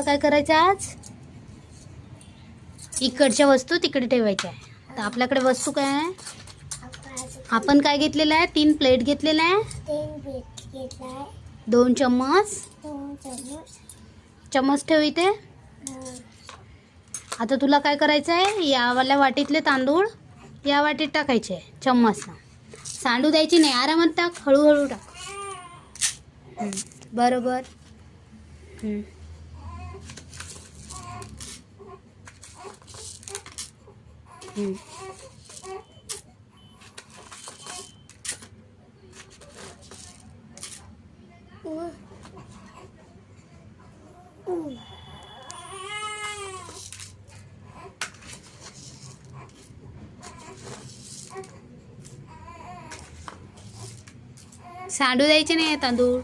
तुला काय करायचं आज? इकडच्या वस्तू तिकडे ठेवायच्या आहे. तर आपल्याकडे वस्तू काय आहे? आपण काय घेतलेलं आहे? 3 प्लेट घेतलेलं आहे. 2 चम्मच. चम्मच ठेव इथे. आता तुला काय करायचं आहे? यावाल्या वाटीतले तांदूळ या वाटीत टाकायचे आहे चम्मचला. सांडू द्यायची नाही, आरामात टाक, हळूहळू टाक. बरोबर. सांडू द्यायचे नाही तांदूळ.